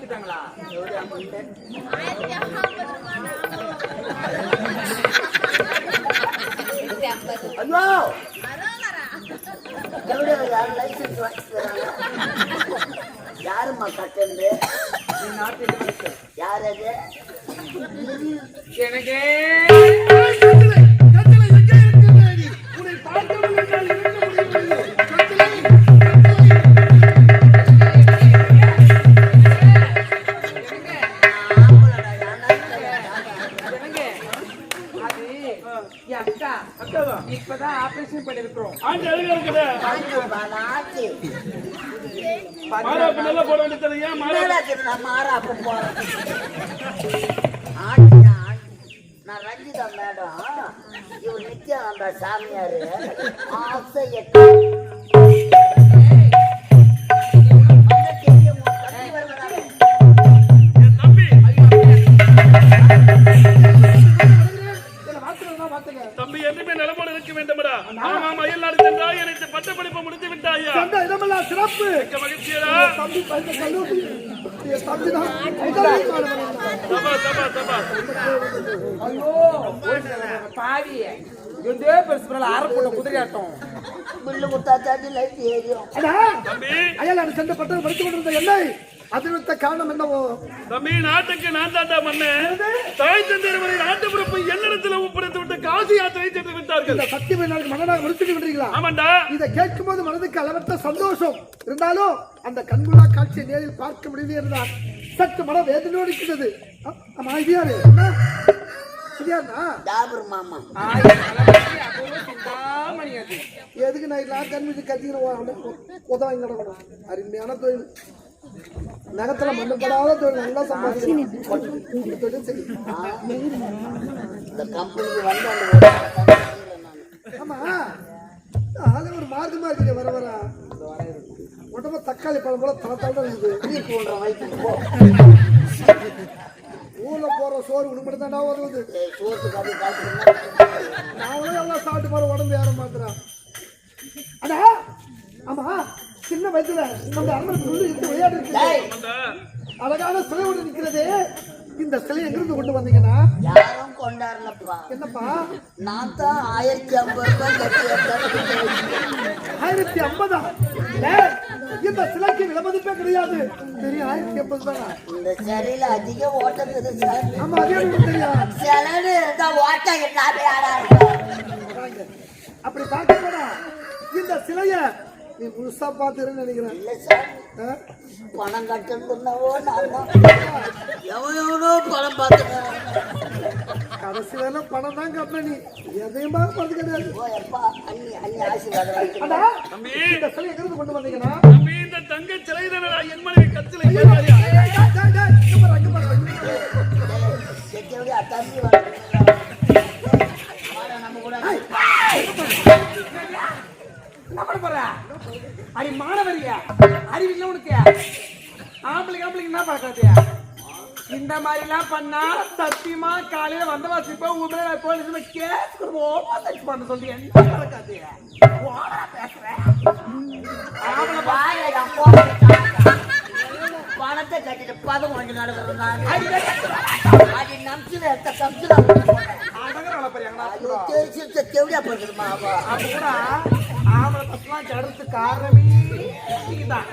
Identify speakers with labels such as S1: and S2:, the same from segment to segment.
S1: அமுக்கிட்டாங்களா?
S2: ஐயோ யாரும் லைசன்ஸ் வாங்கிக்கிறாங்க. யாரும்மா கட்டந்து? யார் அது?
S1: எனக்கு இப்பதான் ஆபரேஷன் பண்ணிருக்கிறோம்.
S2: நான் ரஞ்சிதா மேடம், இவர் நித்யானந்தா சாமியாரு.
S3: தம்பி என்றுமே நலமோடு இருக்க வேண்டும்டா. ஆமாம், அயல்நாடு சென்றாய், எனக்கு பட்டப்படிப்பு முடித்து விட்டாயா?
S4: இடமெல்லாம் சிறப்பு.
S3: மகிழ்ச்சியடா.
S4: தம்பி கல்லூரி
S1: பாவி அரைப்பட்ட குதிரையாட்டம்
S2: பில்லு குத்தாச்சாட்டி லைட் ஏறியும்.
S4: அயல்நாடு சென்று பட்டம் படித்துக் கொண்டிருந்த என்னை அதிர்வித்த காரணம் என்னவோ?
S3: தம்பி, நாட்டுக்கு நான் தாண்டா மன்னன். தாய் தந்தையர்களை நாட்டு பிறப்பு என்னிடத்தில் ஒப்படைத்து விட்டு காசி யாத்திரை சென்று விட்டார்கள்.
S4: சத்தியமே நாளுக்கு மன்னனாக முடித்துட்டு விடுறீங்களா?
S3: ஆமாண்டா.
S4: இதை கேட்கும் போது மனதுக்கு அளவற்ற சந்தோஷம் இருந்தாலும் அந்த கண்குள்ளா காட்சியை நேரில் பார்க்க முடியவில்லை என்றால் சற்று மன வேதனையோடு இருக்கிறது. ஆமா, இது யாரு?
S2: மாமா
S4: எதுக்கு நான் கண்மிட்டு கத்திக்கிறேன்? உதவாங்க கிடக்கணும். அருமையான தொழில், நகத்துல மண்ணுப்படாத தொழில், நல்லா சம்பாதிக்கணும். ஆமா, அது ஒரு மார்க்கமா இருக்கு. வர வர உடம்பு தக்காளி பழம் போல தளத்தால இருக்குது. ஊர்ல போற சோறு உடும்படி தாண்டா வருவது. நாங்களும் எல்லாம் சாப்பிட்டு போற உடம்பு ஏற மாத்துறான். அடா ஆமா, சின்ன வயசுல நம்ம அம்மனுக்கு விளையாடு இருக்கு. அழகான சிலை ஒன்று நிக்கிறது. இந்த சிலை எங்கிருந்து கொண்டு வந்தீங்கன்னா?
S2: யாரும் கொண்டாடலப்பா.
S4: என்னப்பா?
S2: நான் தான் 1050 ரூபாய் கட்டி
S4: 1050. இந்த சிலைக்கு விலைமதிப்பே கிடையாது. தெரியும், 1050 தானா?
S2: இந்த சிலையில அதிக ஓட்டம் இருக்குது சார்.
S4: ஆமா, அதே தெரியும்.
S2: சிலைன்னு இருந்தா ஓட்டம் எல்லாமே
S4: அப்படி பார்க்க போனா இந்த சிலைய நீ முழுசா பாத்துறேன்னு நினைக்கிறேன்.
S2: இல்ல சார், பணம் கட்டுனவோ நான் தான். எவனோ பணம் பார்த்துட்டேன்.
S4: கடைசி வேலை பணம் தான் கட்டண. நீ எதையுமா பார்த்து கிடையாது. இந்த சிலை எங்கிருந்து கொண்டு வந்தீங்கன்னா?
S3: இந்த தங்க சிலை என் மனைவி கத்திலை.
S1: அடி மாணவரியா, அறிவில்லை உனக்கு? ஆம்பளைக்கு என்ன பார்க்கறது? இந்த மாதிரி எல்லாம் பண்ணா சத்தியமா காலையில வந்த வாசிப்பா உங்களை போலீஸ் கேஸ் பண்ண சொல்லி என்ன நடக்காது?
S2: பணத்தை கட்டிட்டு 11 நாள்
S1: அடுத்து காரணமே இதுதான்.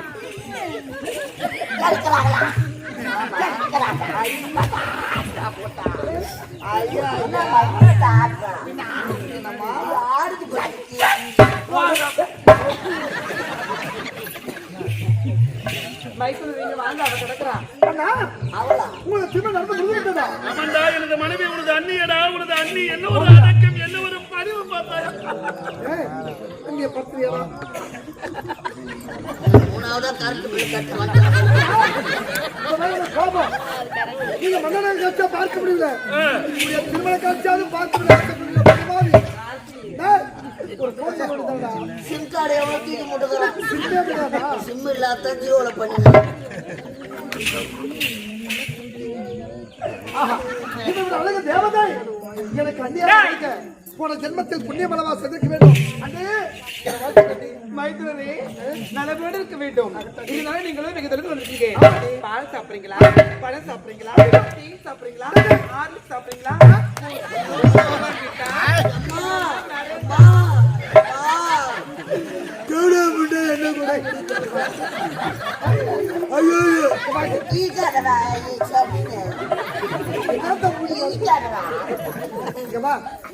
S3: எனது மனைவி உனது அண்ணியடா. உனது அண்ணி என்ன ஒரு அடக்கம், என்ன ஒரு பணிவு பார்த்தாயா?
S4: பார்க்க முடியல. திருமண காட்சியாவது பார்க்க முடியல.
S2: சிம் கார்டு எவ்வளவு தூக்கி முட்டுக்கிறான்? சிம் இல்லாத ஜியோல பண்ணி
S4: அழகு தேவதை எனக்கு அந்நியாக போன ஜென்மத்தில் புண்ணிய பலவா செதுக்க வேண்டும். அண்ணே
S1: மைத்துனரே நலமோடு இருக்க வேண்டும். இதனால நீங்களும் வெகு தொலைவில் வந்திருக்கீங்க. பால் சாப்பிடுறீங்களா, பழம் சாப்பிடுறீங்களா, டீ சாப்பிடுறீங்களா, ஆறு சாப்பிடுறீங்களா?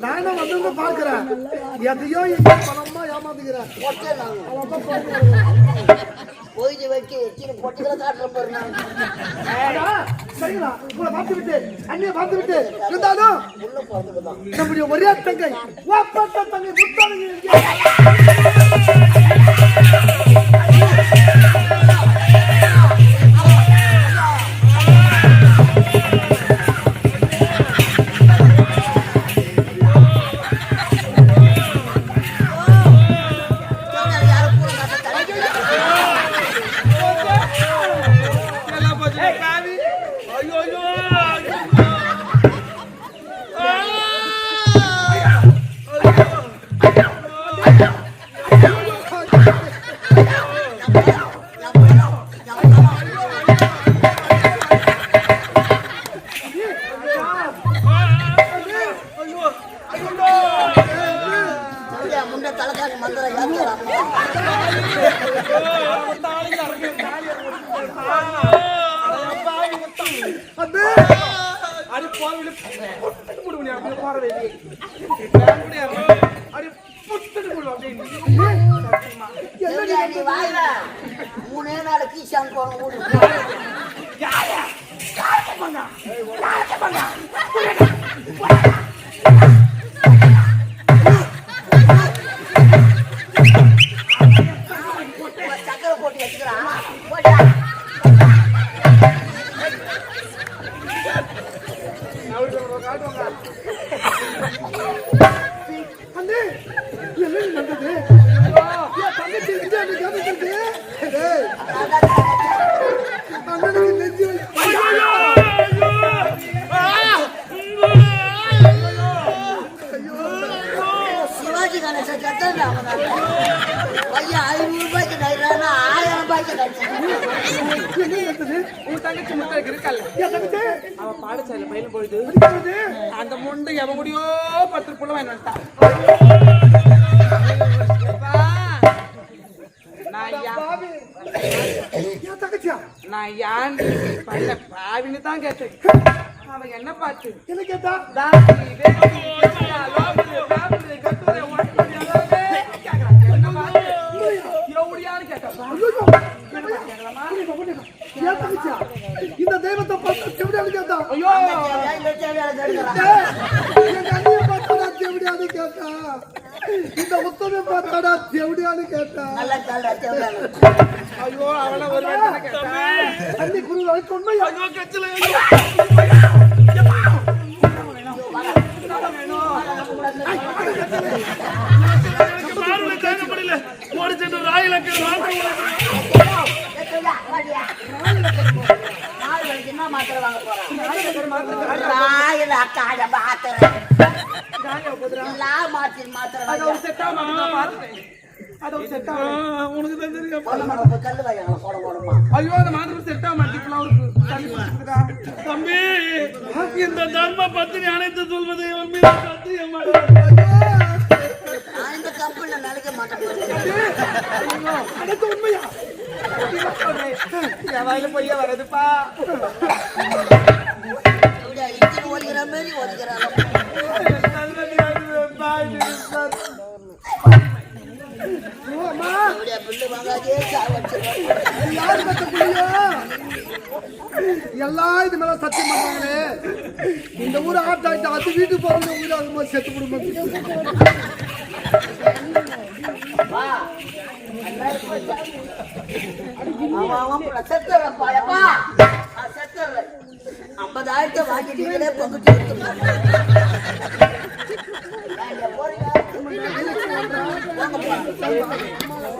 S4: நானும் வந்து பார்க்கிறேன் எதையோ பணமா ஏமாத்துக்கிறேன்.
S2: போயிட்டு வச்சு பொட்டுகளை காட்டுற
S4: சரிங்களா? உங்களை பார்த்து விட்டு அண்ணியை பார்த்து விட்டு இருந்தாலும் நம்முடைய ஒரே தங்கை தங்கை முத்தாளுங்க
S2: மூணே நாளைக்கு சக்கரை போட்டு வச்சுக்கிறான். சிவாஜி கணேசன் பையன் 500 ரூபாய்க்கு நைறானா 1000 ரூபாய்க்கு
S1: உன் தங்கச்சி முட்டை இருக்கல்ல, அவ பாடசாலை பயிலும் பொழுது அந்த முண்டை எவன் முடியோ 10 புள்ள வாங்கி வந்துட்டான். நான் யான் பண்ண பாவின்னு தான் கேட்டேன். அவன் என்ன பார்த்து
S4: என்ன கேட்டா இந்த தெய்வத்தை பார்த்து எப்படியாவது கேட்டா
S1: ஐயோ
S4: எப்படியாவது கேட்டா இந்த உத்தமை பார்த்தாடா எப்படியாவது கேட்டா
S1: ஐயோ அவளை ஒரு
S4: அன்னி குரு உண்மை
S3: ஓடி சென்று ராயிலக்கு
S2: என்ன மாத்திரை வாங்க
S3: உனக்கு தான் தெரியும்.
S1: ஐயோ அந்த மாதிரி செட் ஆக மாட்டேங்குது
S3: தம்பி, இந்த தர்ம பத்தினி அனைத்து சொல்வதை சத்தியம்.
S2: இந்த கம்பெனில நினைக்க மாட்டேன்.
S4: உண்மையா
S1: வாயில பொய்யா வரதுப்பா.
S2: இன்ஜின் ஓடிக்கிற மாதிரி ஓடிக்கிறாங்க.
S4: எல்லாம் இது மேல சத்தியம் பண்றாங்களே. இந்த ஊர் ஆட்டாயிட்டு அது வீட்டுக்கு போறது ஊர் ஆகும்போது செத்து குடும்பம்
S2: ஐம்பதாயிரத்தை வாங்கிட்டீங்களே பங்குச்சு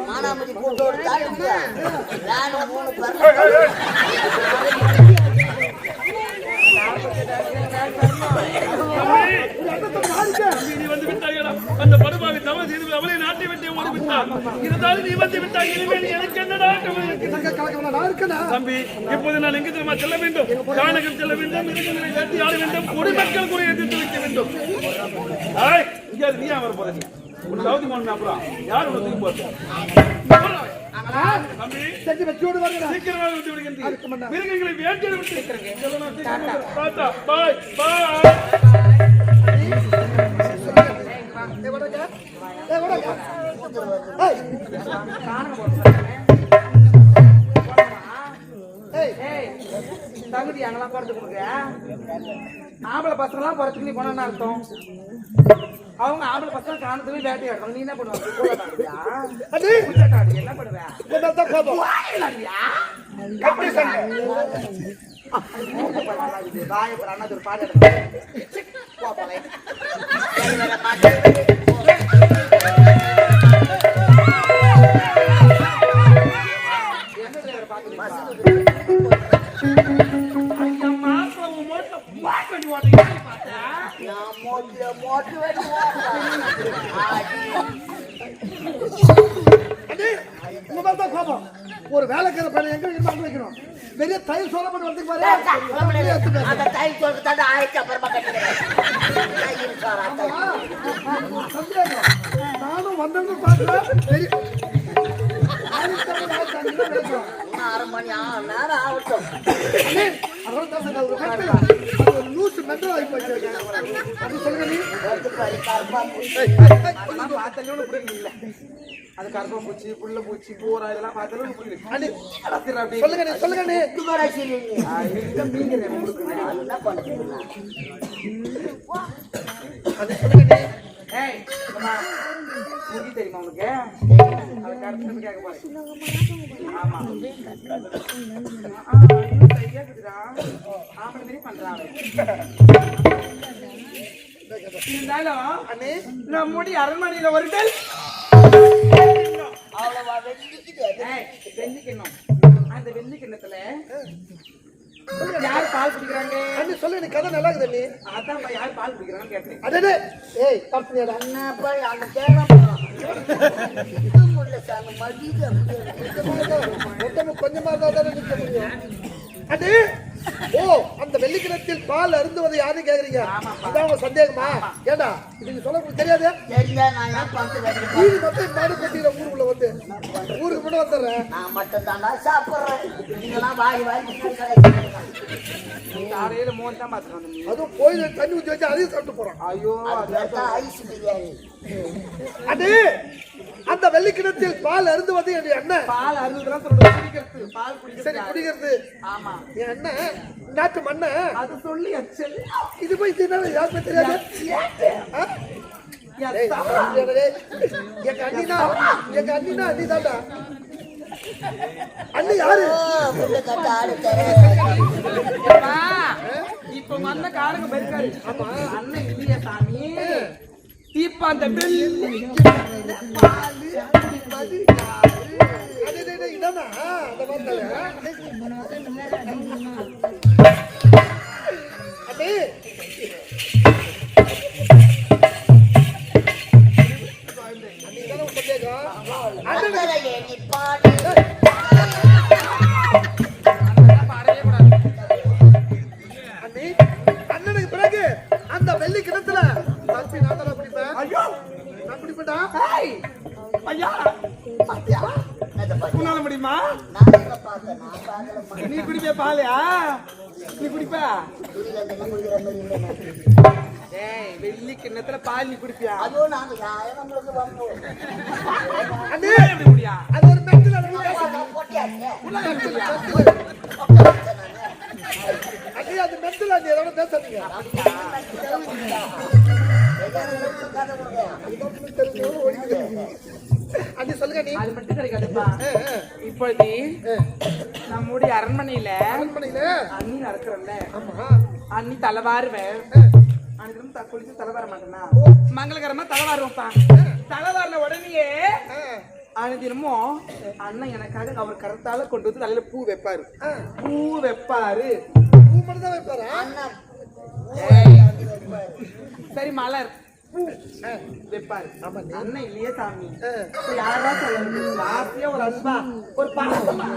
S2: மானாமதி கூட்டோடு தாழ்ந்து நானும் 3
S3: வந்து விட்டார்களா அந்த படுபாவி தவறு செய்து அவளை நாட்டை விட்டு ஓடிவிட்டார். இருந்தாலும் நீ வந்து விட்டாய். இனிமேல் எனக்கு என்னடா கவலை இருக்கிறது?
S4: நான் இருக்கேனா
S3: தம்பி, இப்போது நான் எங்கு தெரியுமா செல்ல வேண்டும்? கானகம் செல்ல வேண்டும், மிருகங்களை வேட்டையாட வேண்டும், குடிமக்கள் குறை எதிர்த்து வைக்க வேண்டும். இங்கே நீ வர போற? நீ உன் சவுதி மோகன் அப்புறம் யார் உனக்கு தூக்கி போறது? தம்பி
S4: செஞ்சு வச்சோடு வரேன்.
S3: சீக்கிரமாக விட்டு விடுகின்றேன். மிருகங்களை வேட்டையாட விட்டு
S1: டாடா.
S3: பாத்தா பாய் பாய்.
S1: தகுதி அங்கெல்லாம் போறது கொடுக்க ஆம்பளை பசங்க எல்லாம் போறதுக்கு நீ போனா அர்த்தம். அவங்க ஆம்பளை பசங்க காணத்துக்கு வேட்டையாடுறாங்க. நீ என்ன பண்ணுவாங்க? என்ன பண்ணுவேன்? ஒரு பாடு
S4: ஒரு வேலைக்கிற பையன் எங்க வைக்கணும்? பெரிய தையல் சொல்ல பண்ணி வந்து பாரு.
S2: அந்த தையல் சொல்றதாண்ட ஆயிரத்தி அப்புறமா கட்டுக்கிறேன்.
S4: நானும் வந்தவங்க பாக்குறேன். பெரிய
S2: 1/2 மணி நேரம் ஆகட்டும்.
S4: லூசு மெட்ரோ ஆகி போச்சு. அது சொல்லுங்க நீ
S1: இல்ல அது கருப்பா பூச்சி புள்ள பூச்சி பூரா இதெல்லாம் பார்த்தாலும்
S4: சொல்லுங்க நீ சொல்லுங்க நீ
S2: என்ன பண்ணுறீங்க?
S4: அது சொல்லுங்க நீ.
S1: முடி தெரியுமா உனக்கு? அது கருத்து கேட்க போறேன். ஆமா கேக்குதுடா. ஆம்பளை மாதிரி பண்றாங்க. இருந்தாலும் நான் முடி அரண்மனையில வருதல்
S2: அவ்வளவா
S1: வெள்ளிக்கிண்ணம். அந்த வெள்ளிக்கிண்ணத்துல யார் பால் குடிக்கிறாங்க?
S4: அண்ணி சொல்லு. நீ கதை நல்லா இருக்குது நீ.
S1: அதான் யார் பால் குடிக்கிறாங்கன்னு கேட்டேன்.
S4: அடே ஏய் தப்புடா.
S2: என்னப்பா அந்த தேடம் இது முள்ள சாமி மடிது
S4: மொத்தம் கொஞ்சமா தான் நிக்க முடியும். அடே ஓ அந்த வெள்ளிக்கிணத்தில் பால் அருந்துவது யாருன்னு கேக்குறீங்க? அதான் உங்க சந்தேகமா? ஏண்டா இது சொல்ல உங்களுக்கு தெரியாது?
S2: தெரிஞ்சா நான் ஏன் பந்து கட்டிட்டு
S4: நீ மட்டும் மாடு கொட்டிட ஊருக்குள்ள வந்து ஊருக்கு மட்டும் வந்துடுறேன்.
S2: நான் மட்டும் தாண்டா சாப்பிட்றேன். நீங்களாம் வாய்
S1: காலையில மோன் தான் பாத்துக்கணும்.
S4: அதுவும் கோயில தண்ணி ஊற்றி வச்சு அதையும் சாப்பிட்டு போறோம்.
S1: ஐயோ
S2: ஐஸ் பிரியாணி.
S4: அடே அந்த வெள்ளிக்கிணத்தில் பால் அருந்துவது என் அண்ணன்.
S1: பால் அருந்துதான் சொல்றது. குடிக்கிறது பால் குடிக்கிறது.
S4: சரி குடிக்கிறது.
S1: ஆமா
S4: என் அண்ணன் நாட்டு மண்ண
S1: அது சொல்லி அச்சல்.
S4: இது போய் தின்னால யாருமே தெரியாது. எங்க அண்ணினா அண்ணி தாண்டா. அண்ணி யாரு?
S1: இப்ப வந்த காரங்க பெருக்காரு. அண்ணன் இல்லையா சாமி? இப்ப அந்த
S4: இதானா அந்த வார்த்தை? அடே அண்ணனுக்கு பிறகு அந்த வெள்ளி கிணத்துல தப்பி நான் தான் குடிப்பேன். ஐயோ நான் குடிப்பேன்டா.
S1: ஐயா உன்னால முடியுமா? நீ குடிப்ப பாலையா? நீ குடிப்ப? ஏய் வெள்ளி கிண்ணத்துல பால் நீ குடிப்பியா?
S2: அதுவும் நாங்க நம்மளுக்கு வந்தோம்.
S4: அண்ணே அது ஒரு மெண்டல். அண்ணே அது மெண்டல். அண்ணே எதோட பேசுறீங்க? அண்ணே சொல்லுங்க நீ.
S1: அது மட்டும் கிடைக்காதுப்பா. இப்போது நம்முடைய அரண்மனையில அண்ணி நடக்கிறல்ல. அண்ணி தலைவாருவேன். அன்னைக்கு குளிச்சு தலைவார மாட்டேன்னா மங்களகரமா தலைவாருவப்பா. தலைவாரின உடனேயே அனுதினமும் அண்ணன் எனக்காக அவர் கருத்தால கொண்டு வந்து தலையில பூ வைப்பாரு. பூ வைப்பாரு.
S4: பூ மட்டும் தான் வைப்பாரா?
S1: சரி மலர் வைப்பாரு.
S4: ஆமா நீ.
S1: அண்ணன் இல்லையே சாமி.
S4: ஆ.
S1: இப்ப யாரா சொல்லுங்க. ஆசையா ஒரு அன்பா, ஒரு பாசமா,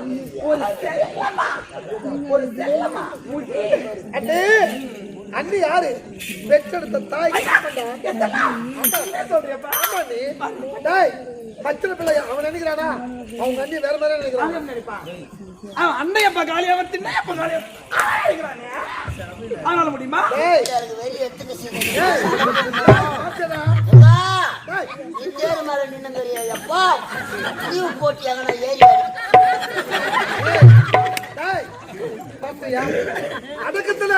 S1: ஒரு செல்லமா, ஒரு செல்லமா, முடி.
S4: அண்ணே அண்ணி யாரு பெற்றெடுத்த தாய்
S1: சொல்றியப்பா?
S4: ஆமா நீ டேய் பச்சளை பிள்ளை அவன் நினைக்கிறானா அவங்க அண்ணி வேற மாதிரி நினைக்கிறான்
S1: அவன் நினைப்பான். அவன் அண்ணையப்பா காலியா வந்து திண்ணையப்பா காலியா ஆயிக்கிறானே. அவனால முடியுமா?
S4: டேய்
S2: எனக்கு வெளியே எடுத்துக்க சீக்கிரம்.
S4: டேய் பாச்சடா
S2: அம்மா,
S4: டேய்
S2: இந்த ஏறு மேல நின்னுங்கறியா? அப்பா, லீவு போட்டியாங்கண்ணா ஏறி
S4: டேய் பாத்தியா அடக்கத்துல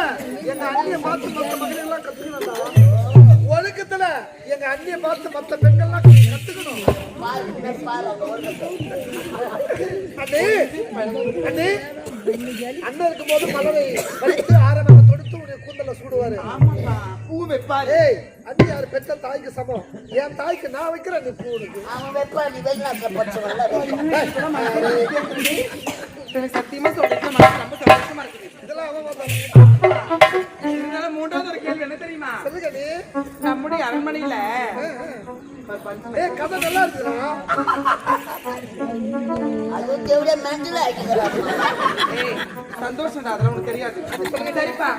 S4: எங்க அண்ணியை பார்த்து மத்த மகளிர் எல்லாம் கத்துக்கணும் ஒழுக்கத்துல எங்க அண்ணியை பார்த்து மத்த பெண்கள் எல்லாம் கத்துக்கணும் அண்ணே அண்ணே அண்ணன் இருக்கும் போது மலரை வலித்து ஆரம்ப தொடுத்து உடைய கூந்தல சூடுவாரு
S1: ஆமாப்பா. பூ வைப்பாரு.
S4: ஏய் அண்ணி யாரு பெற்ற தாய்க்கு சமம் என் தாய்க்கு நான் வைக்கிறேன் நீ பூ உனக்கு
S2: அவன் வைப்பா, நீ வெளிநாட்டுல படிச்சவன்ல
S1: எனக்கு சத்தியமா சொல்றேன். ரொம்ப சந்தோஷமா இருக்குது.
S4: இதெல்லாம் அவன் பார்த்தான்.
S1: இருந்தாலும் மூன்றாவது ஒரு கேள்வி என்ன தெரியுமா?
S4: சொல்லுங்க நீ
S1: நம்முடைய அரண்மனையில
S4: ஏய் கதை நல்லா இருக்குடா
S2: அது தேவையா மென்டல் ஆகிக்கிறாங்க.
S1: ஏய், சந்தோஷம் தான், அதெல்லாம் உனக்கு தெரியாது. சொல்லுங்க சரிப்பா.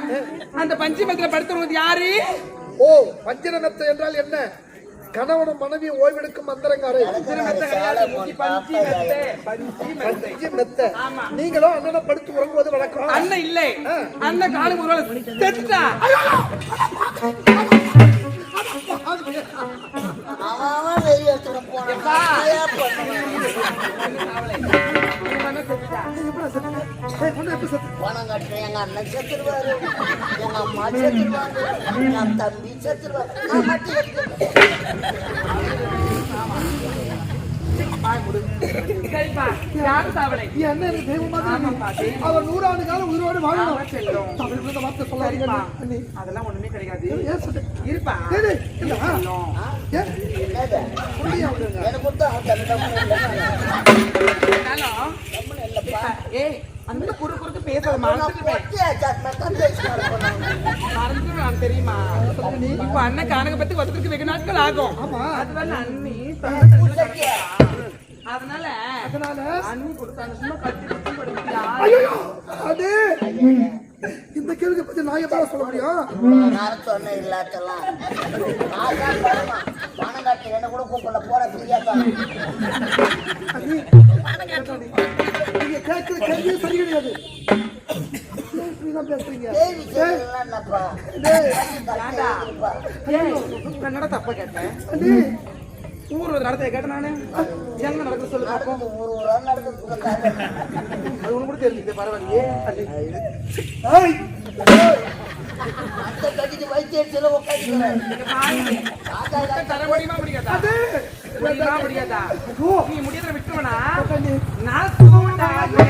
S1: அந்த பஞ்சமத்துல படுத்தவங்க யாரு?
S4: ஓ பஞ்சனமெத்த என்றால் என்ன கணவனும் மனைவியும் ஓய்வெடுக்கும் மந்திரங்காரை பஞ்சு மெத்த நீங்களும் அண்ணனை படுத்து உறங்குவது வழக்கம்
S1: அண்ணன் இல்லை. அண்ணன் காலம் ஒரு வேளை செத்துட்டா.
S2: அவன் வெளியே எடுத்துட்டு போனான். பணம் கட்டுறேன், எங்க அண்ணன் செத்துருவாரு, எங்க அம்மா செத்துருவாங்க, என் தம்பி செத்துருவாரு, நான் மட்டும்
S1: சரிப்பா. யாரு சாவலை?
S4: என் அண்ணன் எனக்கு தெய்வமா
S1: ஆமாப்பா, தெய்வம்.
S4: அவர் 100 ஆண்டு காலம் உயிரோடு வாழணும்
S1: ஆமா, செல்லம்.
S4: தமிழ் இந்த வார்த்தை சொல்லாதீங்க
S1: சரிப்பா.
S4: அண்ணி
S1: அதெல்லாம் ஒண்ணுமே கிடையாது.
S4: ஏன் சொல்றேன்
S1: இருப்பா.
S4: ஏய், டேய், இல்ல,
S1: செல்லம்.
S4: ஏன்
S2: என்னது?
S4: சொல்லியா விடுங்க
S2: எனக்கு கொடுத்தா அவன் தம்பி தம்பி
S1: இருந்தாலும், இப்ப, ஏய், அந்த குறுக்கு பேசுறது
S2: நான்
S1: மறந்துடுவேன்.
S2: பொட்டியா சாத்தான் பேசுவாரு போனாங்க.
S1: மறந்துடுவேன் தெரியுமா? இப்ப அண்ணன் கணக்கு பத்தி ஒருத்தருக்கு வெகு நாட்கள் ஆகும்.
S4: ஆமா.
S1: அதுவரை அண்ணி
S2: சத்தியா?
S1: அதனால
S4: அதனால
S1: அண்ணி கொடுத்தாங்க. சும்மா கட்டி குத்தி படுத்தியா?
S4: ஐயோ அது இந்த கேள்வி பத்தி நான் எப்ப சொல்ல முடியும்
S2: நான் சொன்னேன் இல்லாட்டெல்லாம். நான் தான் பணமா, பணம் கட்டி என்ன கூட கூப்பிடல, போற ஃப்ரீயா தான்.
S4: அண்ணி, நீங்க கேட்கிற கேள்வியே சரி கிடையாது ஏன் இப்படிதான் பேசுறீங்க
S2: தேவி செய்யலாம் என்னப்பா?
S4: டேய்,
S1: ஏண்டா? ஏய், என்னடா தப்பா கேட்டேன்?
S4: அண்ணி,
S1: ஊர் ஒரு நடத்த கேட்டேன் நானு. எங்க நடக்க சொல்லு பாப்போம்.
S2: நடக்குது, ஒரு ஒரு நாள் நடக்குது காரணம்.
S1: அது உனக்கு கூட தெரிஞ்சுது, பரவாயில்லையே.
S4: ஏய், ஏய்,
S2: அந்த கட்டிட்டு வைத்தியத்துல உட்காந்துக்கிறேன்.
S1: தர முடியுமா முடியாதா?
S4: அது,
S1: முடியுமா முடியாதா?
S4: ஐயோ,
S1: நீ முடியாத விட்டுவனா?
S4: அண்ணி,
S1: நான் சூடாவே.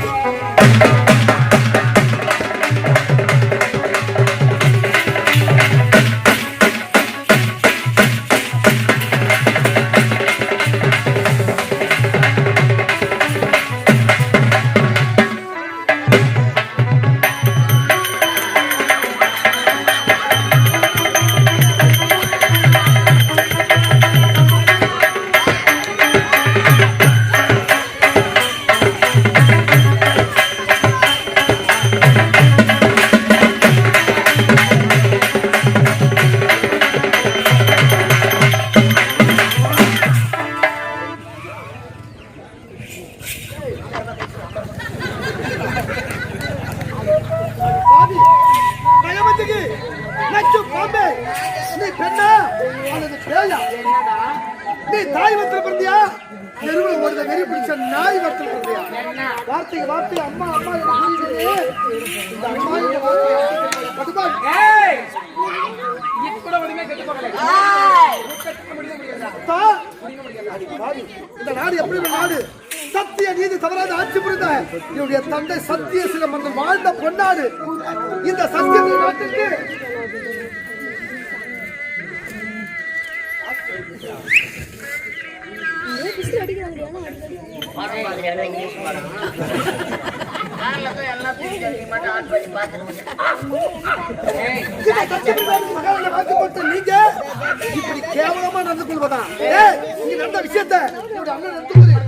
S4: பாவி, நயவஞ்சகி, நச்சு பாம்பே, நீ பெண்ணா அல்லது பேயா?
S1: என்னடா?
S4: நீ தாய் வத்திர பிறந்தியா தெருவில் ஒரு வெறி பிடிச்ச நாய் வத்திர பிறந்தியா?
S1: என்ன?
S4: வார்த்தைக்கு வார்த்தை அம்மா அம்மா என்று கூறுகிறே. இந்த அம்மா என்ற வார்த்தையை கடுப்பா
S1: ஏய், இது கூட ஒண்ணுமே கெட்டு போகல. கெட்டுக்க முடியாதா?
S4: தா. அடி பாவி, இந்த நாடு எப்படி ஒரு நாடு? சத்திய நீதி தவறாத ஆட்சி புரிந்த என்னுடைய தந்தை சத்திய சிலம்பரம் வாழ்ந்த பொன்னாடு இந்த சத்திய நாட்டுக்கு
S2: பணம் மாதிரி இங்கிலீஷ் படம். கார்ல தான் எல்லாம் தூக்கி நீ மட்டும் ஆட் பண்ணி பார்த்துருக்கேன்.
S4: இந்த சத்தியபிரமாணி மகானை வாக்கு போட்ட நீங்க இப்படி கேவலமா நடந்து கொள்வதா? இங்க நடந்த விஷயத்தை என்னோட அண்ணன் நடந்து கொள்ளுங்க.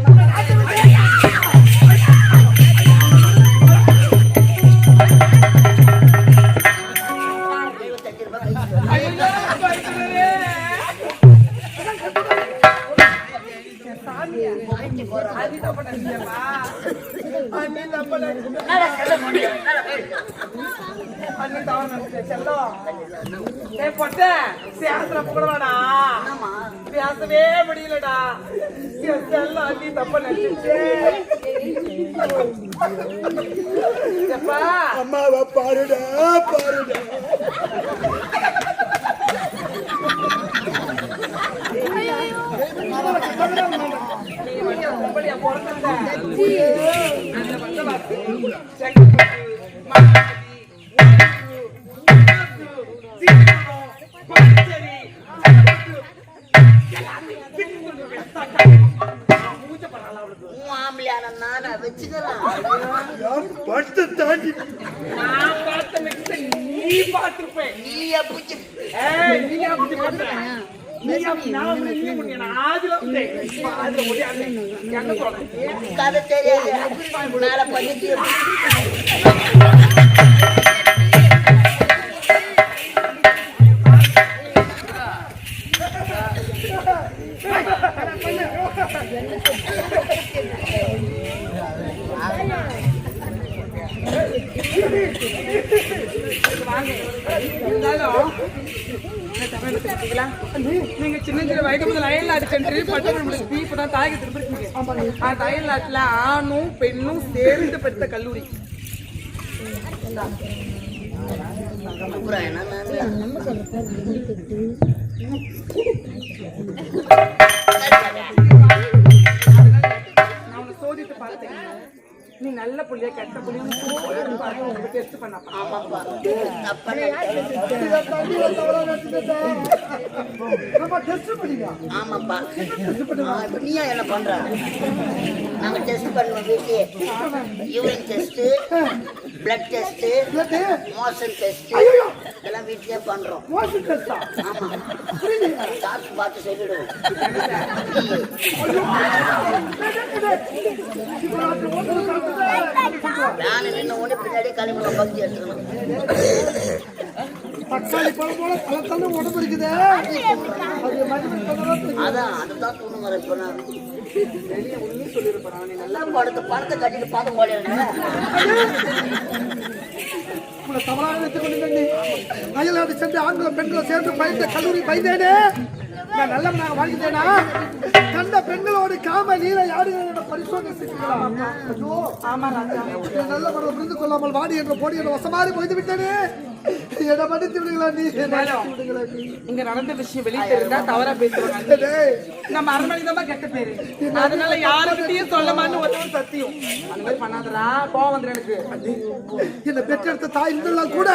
S1: பேசவே முடியலடா அண்ணி தப்ப நினைச்சு
S4: அம்மாவை பாருடா பாருடா. பட்டு தாண்டி
S1: நான் பார்த்த மிக்ஸ நீ பார்த்திருப்பேன்.
S2: நீயா பூச்சி
S1: நீங்க அப்படி பண்ற நீங்க அப்படி நான் நீங்க முடிய நான் ஆதில வந்து ஆதில ஓடி அண்ணன் என்ன சொல்றேன்
S2: கதை தெரியாது மேல பண்ணிட்டு
S1: நீங்க சின்ன சின்ன வயது முதல் அயல்நாட்டு சென்று பட்டமளிப்பு இப்பதான் தாயக திருப்பி அயல்நாட்டுல ஆணும் பெண்ணும் சேர்ந்து பெற்ற கல்லூரி. நான் உன்னை சோதித்து பார்த்தேன். நீ நல்ல புள்ளிய கெட்ட புள்ளியும் டெஸ்ட் பண்ணப்பா.
S2: ஆமாப்பா ஆமாப்பா இப்ப நீயா என்ன பண்ற? நாங்க டெஸ்ட் பண்ணுவோம் வீட்லயே. Urine test, blood test, motion test இதெல்லாம் வீட்லயே பண்றோம். ஆமா டாக்டர் பார்த்து சொல்லிடுவோம். நானு நின்று ஒண்ணு பின்னாடி கிளம்பி பக்தி எடுத்துக்கணும்.
S4: தக்காளி பழம் போல பழத்தான உடம்பு இருக்குது.
S2: அதான் அதுதான் தூணுமுறை. இப்ப நான் உண்மையை சொல்லிருப்பேன். நீ நல்லா பணத்தை கட்டிட்டு பார்க்க போல
S4: தவறாக வைத்துக் கொண்டு அயல்நாடு சென்று ஆண்களும் பெண்களும் சேர்ந்து பயின்ற கல்லூரி பயின்றேனே. நான் நல்லவனாக வாழ்ந்தேனா? கண்ட பெண்களோடு காம நீரை யாரு பரிசோதனை செய்யலாம். நல்ல மனம் புரிந்து கொள்ளாமல் வாடி என்ற போடி என்ற வசமாறி போய்த்து விட்டேனே. என்ன மன்னித்து விடுங்களா நீ?
S1: இங்க நடந்த விஷயம் வெளியே தெரிந்தா தவறா பேசுவாங்க. நம்ம அரண்மனைதான் கெட்ட பேரு. அதனால யாருக்கிட்டையும் சொல்லமான்னு ஒரு சத்தியம். அந்த மாதிரி பண்ணாதடா, கோவம் வந்துடும் எனக்கு.
S4: என்னை பெற்றெடுத்த தாய் இருந்தால் கூட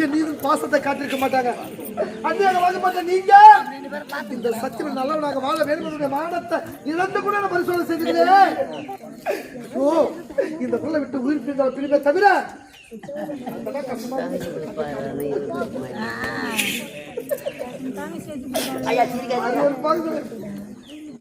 S4: என் மீது பாசத்தை காட்டிருக்க மாட்டாங்க. அன்றைய வாங்க மாட்டேன். நீங்க இந்த சத்தியம் நல்லவனாக வாழ வேண்டும் மானத்தை இழந்து கூட நான் பரிசோதனை செய்கிறேன். ஓ இந்த புள்ள விட்டு உயிர் பிரிந்தால் பிரிவை தவிர
S2: ஐயா சிரிக்காதீங்க.